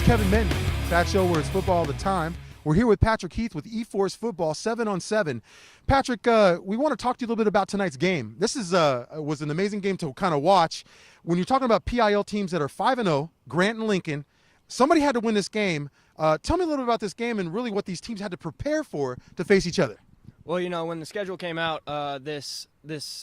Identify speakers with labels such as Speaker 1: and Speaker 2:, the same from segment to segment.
Speaker 1: Kevin Minton, Fat Show where it's football all the time. We're here with Patrick Heath with Eforce Football 7-on-7. Patrick, we want to talk to you a little bit about tonight's game. This was an amazing game to kind of watch. When you're talking about PIL teams that are 5-0, Grant and Lincoln, somebody had to win this game. Tell me a little bit about this game and really what these teams had to prepare for to face each other.
Speaker 2: Well, you know, when the schedule came out this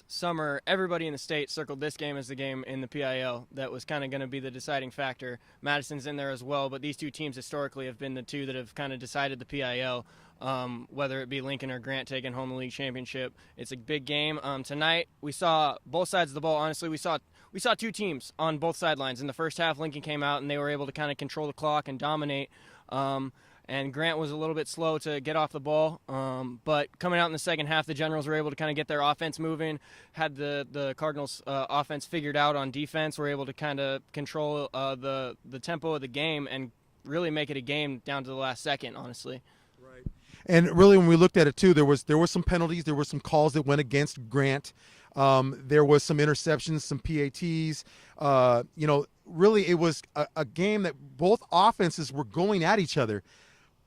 Speaker 2: summer, everybody in the state circled this game as the game in the PIL that was kind of going to be the deciding factor. Madison's in there as well, but these two teams historically have been the two that have kind of decided the PIL, whether it be Lincoln or Grant taking home the league championship. It's a big game. Tonight, we saw both sides of the ball. Honestly, we saw two teams on both sidelines. In the first half, Lincoln came out, and they were able to kind of control the clock and dominate. And Grant was a little bit slow to get off the ball. But coming out in the second half, the Generals were able to kind of get their offense moving, had the Cardinals' offense figured out on defense, were able to kind of control the tempo of the game and really make it a game down to the last second, honestly.
Speaker 1: Right. And really, when we looked at it, too, there were some penalties. There were some calls that went against Grant. There was some interceptions, some PATs. Really, it was a game that both offenses were going at each other.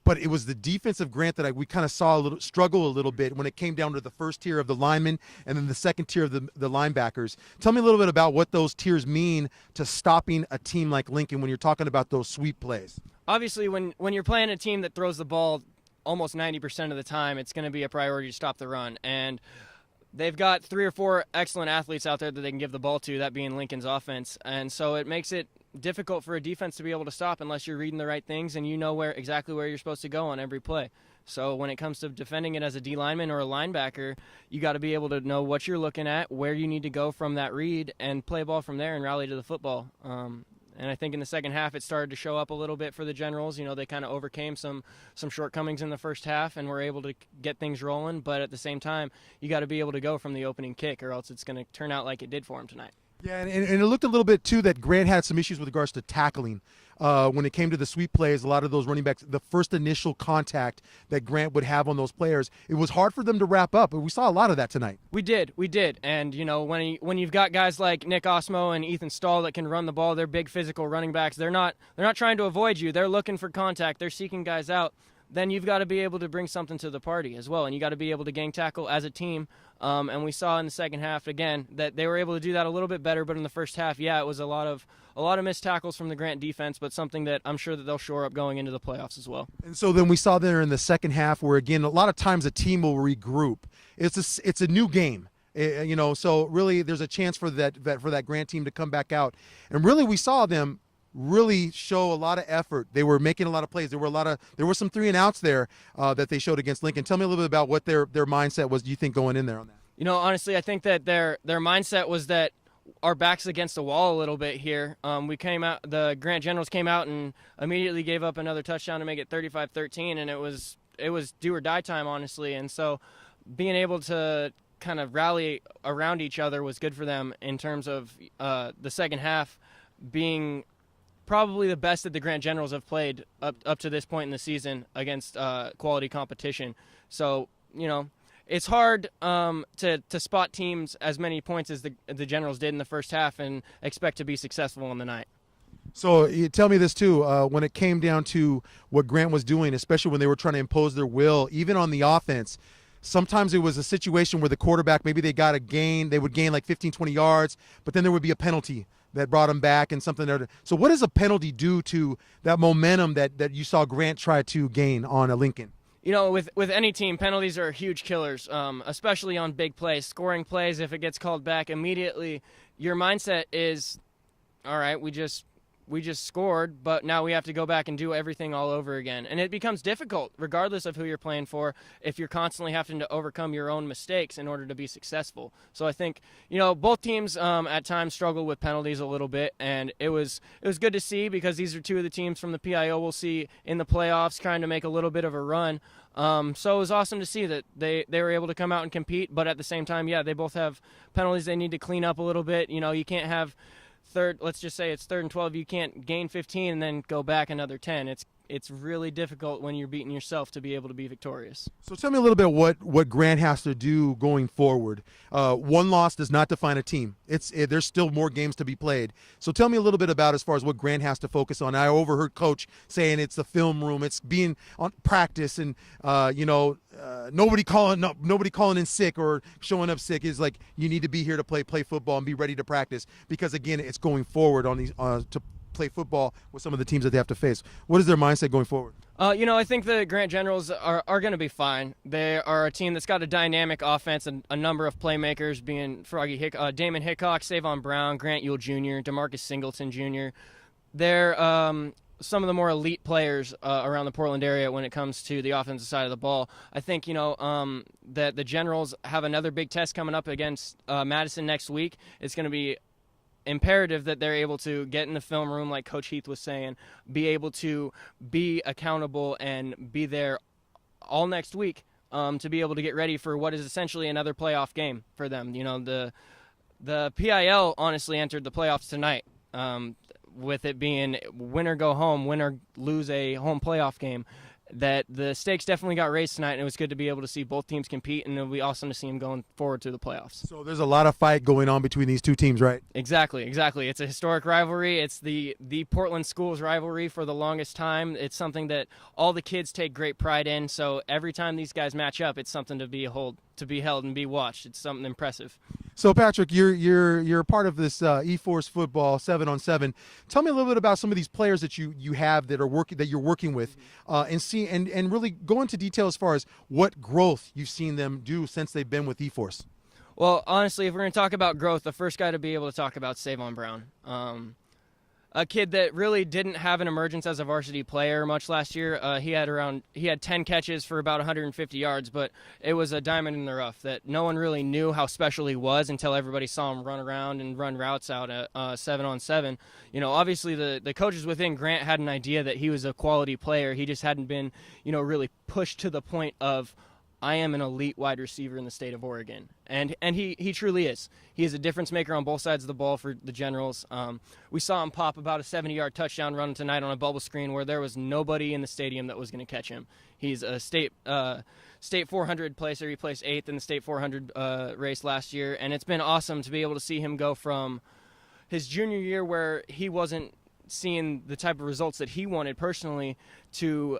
Speaker 1: But it was the defensive Grant that we kind of saw struggle a little bit when it came down to the first tier of the linemen and then the second tier of the linebackers. Tell me a little bit about what those tiers mean to stopping a team like Lincoln when you're talking about those sweep plays.
Speaker 2: Obviously, when you're playing a team that throws the ball almost 90% of the time, it's going to be a priority to stop the run. And they've got 3 or 4 excellent athletes out there that they can give the ball to, that being Lincoln's offense. And so it makes it difficult for a defense to be able to stop unless you're reading the right things and you know exactly where you're supposed to go on every play. So when it comes to defending it as a D lineman or a linebacker, you got to be able to know what you're looking at, where you need to go from that read, and play ball from there and rally to the football. And I think in the second half it started to show up a little bit for the Generals. You know, they kind of overcame some shortcomings in the first half and were able to get things rolling. But at the same time, you got to be able to go from the opening kick or else it's going to turn out like it did for them tonight.
Speaker 1: Yeah, and it looked a little bit, too, that Grant had some issues with regards to tackling. When it came to the sweep plays, a lot of those running backs, the first initial contact that Grant would have on those players, it was hard for them to wrap up. But we saw a lot of that tonight.
Speaker 2: We did. And, you know, when you've got guys like Nick Osmo and Ethan Stahl that can run the ball, they're big physical running backs. They're not trying to avoid you. They're looking for contact. They're seeking guys out. Then you've got to be able to bring something to the party as well, and you got to be able to gang tackle as a team. And we saw in the second half again that they were able to do that a little bit better. But in the first half, yeah, it was a lot of missed tackles from the Grant defense, but something that I'm sure that they'll shore up going into the playoffs as well.
Speaker 1: And so then we saw there in the second half where again a lot of times a team will regroup. It's a new game. So really there's a chance for that Grant team to come back out, and really we saw them really show a lot of effort. They were making a lot of plays. There were some 3 and outs there that they showed against Lincoln. Tell me a little bit about what their mindset was, do you think, going in there on that?
Speaker 2: You know, honestly, I think that their mindset was that our back's against the wall a little bit here. The Grant Generals came out and immediately gave up another touchdown to make it 35-13, and it was do or die time, honestly. And so being able to kind of rally around each other was good for them in terms of the second half being probably the best that the Grant Generals have played up to this point in the season against quality competition. So, you know, it's hard to spot teams as many points as the Generals did in the first half and expect to be successful on the night.
Speaker 1: So you tell me this too, when it came down to what Grant was doing, especially when they were trying to impose their will, even on the offense, sometimes it was a situation where the quarterback, maybe they would gain like 15, 20 yards, but then there would be a penalty that brought them back and something there. So what does a penalty do to that momentum that you saw Grant try to gain on a Lincoln?
Speaker 2: You know, with any team, penalties are huge killers, especially on big plays. Scoring plays, if it gets called back immediately, your mindset is, all right, we just scored, but now we have to go back and do everything all over again. And it becomes difficult, regardless of who you're playing for, if you're constantly having to overcome your own mistakes in order to be successful. So I think, you know, both teams at times struggle with penalties a little bit, and it was good to see because these are two of the teams from the PIO we'll see in the playoffs trying to make a little bit of a run. So it was awesome to see that they were able to come out and compete, but at the same time, yeah, they both have penalties they need to clean up a little bit. You know, you can't have let's just say it's 3rd and 12, you can't gain 15 and then go back another 10. it's really difficult when you're beating yourself to be able to be victorious.
Speaker 1: So tell me a little bit what Grant has to do going forward. One loss does not define a team. There's still more games to be played. So tell me a little bit about as far as what Grant has to focus on. I overheard Coach saying it's the film room, it's being on practice, and nobody calling in sick or showing up sick. Is like you need to be here to play football and be ready to practice, because again, it's going forward on these to play football with some of the teams that they have to face. What is their mindset going forward?
Speaker 2: I think the Grant Generals are going to be fine. They are a team that's got a dynamic offense and a number of playmakers, being Damon Hickok, Savon Brown, Grant Ewell Jr., DeMarcus Singleton Jr. They're some of the more elite players around the Portland area when it comes to the offensive side of the ball. I think, that the Generals have another big test coming up against Madison next week. It's going to be imperative that they're able to get in the film room, like Coach Heath was saying, be able to be accountable and be there all next week to be able to get ready for what is essentially another playoff game for them. The PIL honestly entered the playoffs tonight, with it being win or go home, win or lose a home playoff game. That the stakes definitely got raised tonight, and it was good to be able to see both teams compete, and it'll be awesome to see them going forward to the playoffs.
Speaker 1: So there's a lot of fight going on between these two teams, right?
Speaker 2: Exactly. It's a historic rivalry. It's the Portland schools rivalry for the longest time. It's something that all the kids take great pride in, so every time these guys match up, it's something to be held and be watched. It's something impressive.
Speaker 1: So Patrick, you're part of this Eforce football 7-on-7. Tell me a little bit about some of these players that you have that you're working with, and really go into detail as far as what growth you've seen them do since they've been with Eforce.
Speaker 2: Well, honestly, if we're going to talk about growth, the first guy to be able to talk about is Savon Brown. A kid that really didn't have an emergence as a varsity player much last year. He had 10 catches for about 150 yards, but it was a diamond in the rough that no one really knew how special he was until everybody saw him run around and run routes out at 7-on-7. Obviously the coaches within Grant had an idea that he was a quality player. He just hadn't been, really pushed to the point of, I am an elite wide receiver in the state of Oregon. And he truly is. He is a difference maker on both sides of the ball for the Generals. We saw him pop about a 70-yard touchdown run tonight on a bubble screen where there was nobody in the stadium that was going to catch him. He's a state 400 placer. He placed 8th in the state 400 race last year. And it's been awesome to be able to see him go from his junior year where he wasn't seeing the type of results that he wanted personally to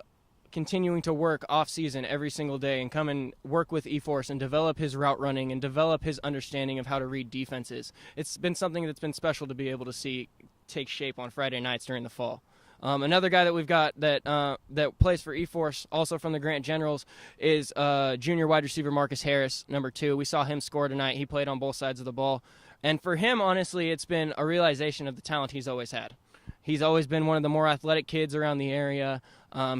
Speaker 2: continuing to work off season every single day and come and work with Eforce and develop his route running and develop his understanding of how to read defenses. It's been something that's been special to be able to see take shape on Friday nights during the fall. Another guy that we've got that plays for Eforce, also from the Grant Generals, is junior wide receiver Marcus Harris, number 2. We saw him score tonight. He played on both sides of the ball. And for him, honestly, it's been a realization of the talent he's always had. He's always been one of the more athletic kids around the area.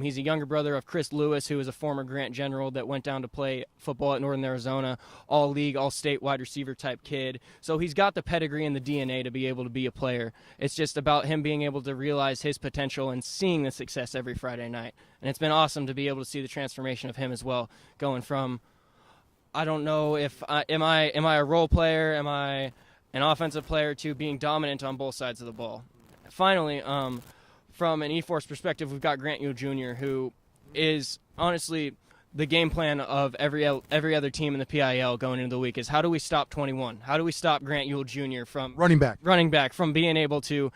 Speaker 2: He's a younger brother of Chris Lewis, who is a former Grant General that went down to play football at Northern Arizona, all-league, all-state wide receiver type kid. So he's got the pedigree and the DNA to be able to be a player. It's just about him being able to realize his potential and seeing the success every Friday night. And it's been awesome to be able to see the transformation of him as well, going from, I don't know if am I a role player, am I an offensive player, to being dominant on both sides of the ball. Finally, from an Eforce perspective, we've got Grant Ewell Jr., who is honestly the game plan of every other team in the PIL going into the week is how do we stop 21? How do we stop Grant Ewell Jr. from running back from being able to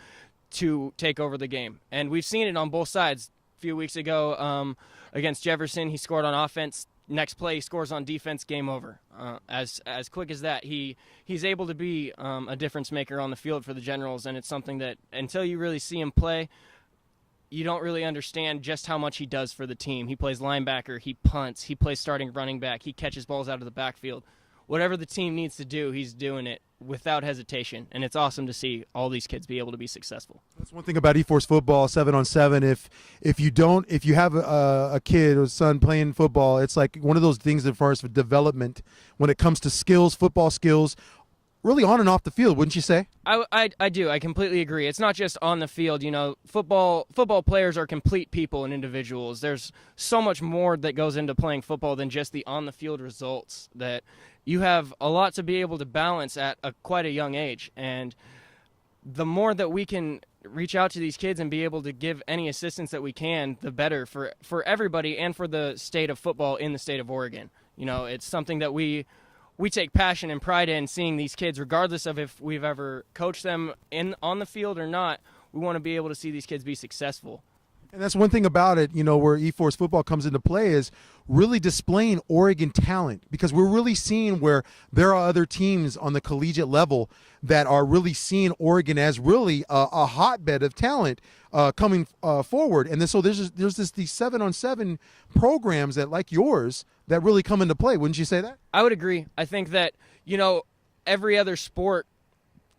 Speaker 2: take over the game? And we've seen it on both sides. A few weeks ago against Jefferson, he scored on offense. Next play, he scores on defense, game over. As quick as that, he's able to be a difference maker on the field for the Generals, and it's something that until you really see him play, you don't really understand just how much he does for the team. He plays linebacker, he punts, he plays starting running back, he catches balls out of the backfield. Whatever the team needs to do, he's doing it without hesitation, and it's awesome to see all these kids be able to be successful.
Speaker 1: That's one thing about Eforce football 7-on-7. If you have a kid or son playing football, it's like one of those things as far as development when it comes to skills, football skills, really on and off the field, wouldn't you say?
Speaker 2: I do. I completely agree. It's not just on the field. Football players are complete people and individuals. There's so much more that goes into playing football than just the on-the-field results, that you have a lot to be able to balance at quite a young age. And the more that we can reach out to these kids and be able to give any assistance that we can, the better for everybody and for the state of football in the state of Oregon. It's something that we take passion and pride in, seeing these kids, regardless of if we've ever coached them on the field or not. We want to be able to see these kids be successful.
Speaker 1: And that's one thing about it, where Eforce football comes into play is really displaying Oregon talent, because we're really seeing where there are other teams on the collegiate level that are really seeing Oregon as really a hotbed of talent coming forward. And then, so there's these 7-on-7 programs that, like yours, that really come into play. Wouldn't you say that?
Speaker 2: I would agree. I think that, every other sport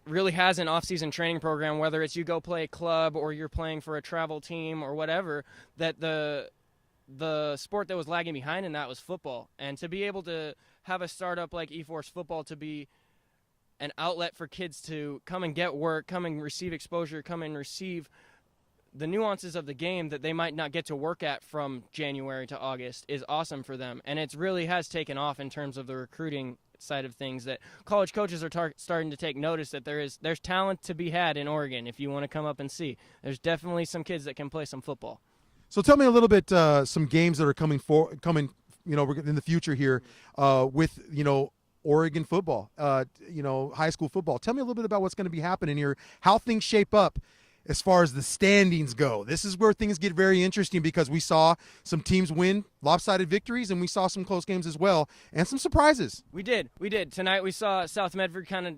Speaker 2: really has an off-season training program, whether it's you go play a club or you're playing for a travel team or whatever, that the sport that was lagging behind in that was football. And to be able to have a startup like Eforce Football to be an outlet for kids to come and get work, come and receive exposure, come and receive the nuances of the game that they might not get to work at from January to August is awesome for them. And it really has taken off in terms of the recruiting side of things, that college coaches are starting to take notice that there's talent to be had in Oregon if you want to come up and see. There's definitely some kids that can play some football.
Speaker 1: So tell me a little bit some games that are coming in the future here with Oregon football, high school football. Tell me a little bit about what's going to be happening here, how things shape up as far as the standings go. This is where things get very interesting, because we saw some teams win lopsided victories, and we saw some close games as well, and some surprises.
Speaker 2: We did. Tonight we saw South Medford kind of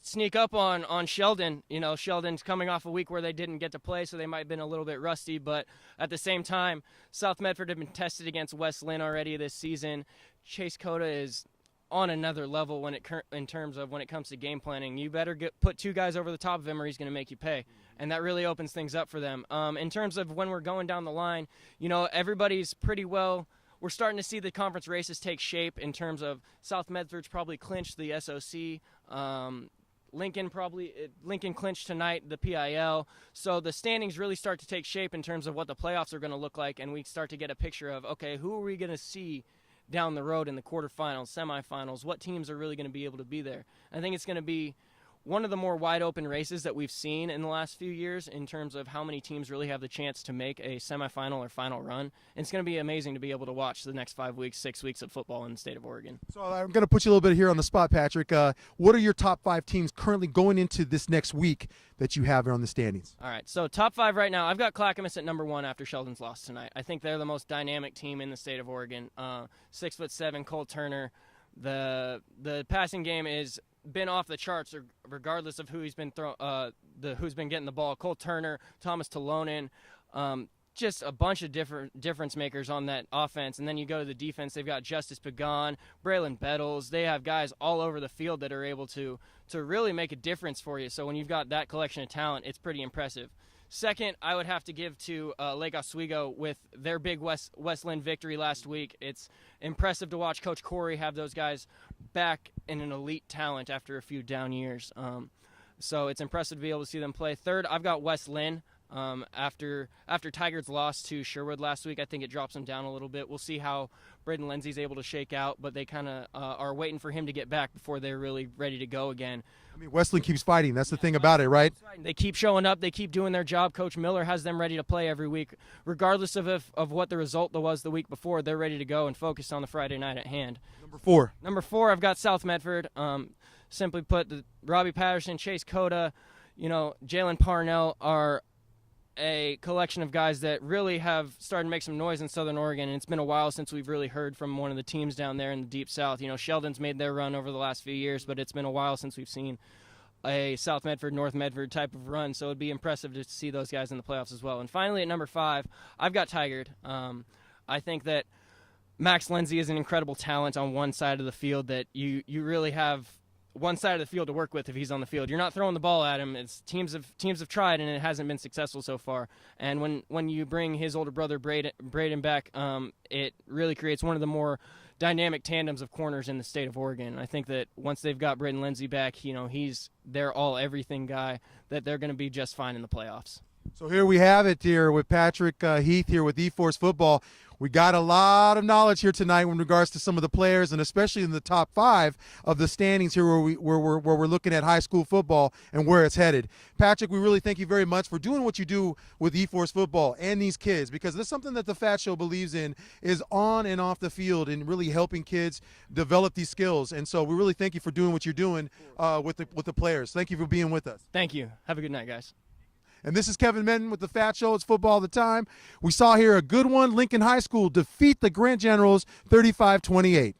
Speaker 2: sneak up on Sheldon. Sheldon's coming off a week where they didn't get to play, so they might have been a little bit rusty, but at the same time, South Medford have been tested against West Lynn already this season. Chase Coda is on another level in terms of when it comes to game planning. You better put two guys over the top of him, or he's going to make you pay. And that really opens things up for them. In terms of when we're going down the line, everybody's pretty well. We're starting to see the conference races take shape in terms of South Medford's probably clinched the SOC. Lincoln clinched tonight the PIL. So the standings really start to take shape in terms of what the playoffs are going to look like, and we start to get a picture of, okay, who are we going to see down the road in the quarterfinals, semifinals, what teams are really going to be able to be there. I think it's going to be one of the more wide open races that we've seen in the last few years in terms of how many teams really have the chance to make a semifinal or final run. And it's going to be amazing to be able to watch the next 5 weeks, 6 weeks of football in the state of Oregon.
Speaker 1: So I'm going to put you a little bit here on the spot, Patrick. What are your top 5 teams currently going into this next week that you have on the standings?
Speaker 2: All right, so top 5 right now, I've got Clackamas at number 1 after Sheldon's loss tonight. I think they're the most dynamic team in the state of Oregon. 6'7", Cole Turner. The passing game is been off the charts regardless of who he's been who's been getting the ball. Cole Turner, Thomas Talonen, just a bunch of difference makers on that offense. And then you go to the defense, they've got Justice Pagan, Braylon Bettles. They have guys all over the field that are able to really make a difference for you. So when you've got that collection of talent, it's pretty impressive. Second, I would have to give to Lake Oswego with their big West Lynn victory last week. It's impressive to watch Coach Corey have those guys back in an elite talent after a few down years. So it's impressive to be able to see them play. Third, I've got West Lynn. After Tigers lost to Sherwood last week, I think it drops them down a little bit. We'll see how Braden Lindsay's able to shake out, but they kind of are waiting for him to get back before they're really ready to go again.
Speaker 1: I mean, Westland keeps fighting. That's the thing about it, right?
Speaker 2: They keep showing up. They keep doing their job. Coach Miller has them ready to play every week. Regardless of what the result was the week before, they're ready to go and focus on the Friday night at hand.
Speaker 1: Number 4,
Speaker 2: I've got South Medford. Simply put, Robbie Patterson, Chase Coda, Jalen Parnell are a collection of guys that really have started to make some noise in Southern Oregon, and it's been a while since we've really heard from one of the teams down there in the Deep South. Sheldon's made their run over the last few years, but it's been a while since we've seen a South Medford, North Medford type of run, so it'd be impressive to see those guys in the playoffs as well. And finally, at number 5, I've got Tigard. I think that Max Lindsay is an incredible talent on one side of the field that you really have one side of the field to work with if he's on the field. You're not throwing the ball at him. It's teams have tried, and it hasn't been successful so far. And when you bring his older brother Braden back, it really creates one of the more dynamic tandems of corners in the state of Oregon. I think that once they've got Braden Lindsay back, he's their all-everything guy, that they're going to be just fine in the playoffs.
Speaker 1: So here we have it here with Patrick Heath here with Eforce Football. We got a lot of knowledge here tonight in regards to some of the players, and especially in the top 5 of the standings here where we're looking at high school football and where it's headed. Patrick, we really thank you very much for doing what you do with Eforce Football and these kids, because this is something that the FATT Show believes in, is on and off the field and really helping kids develop these skills. And so we really thank you for doing what you're doing with the players. Thank you for being with us.
Speaker 2: Thank you. Have a good night, guys.
Speaker 1: And this is Kevin Menton with the FATT Show. It's football all the time. We saw here a good one. Lincoln High School defeat the Grant Generals 35-28.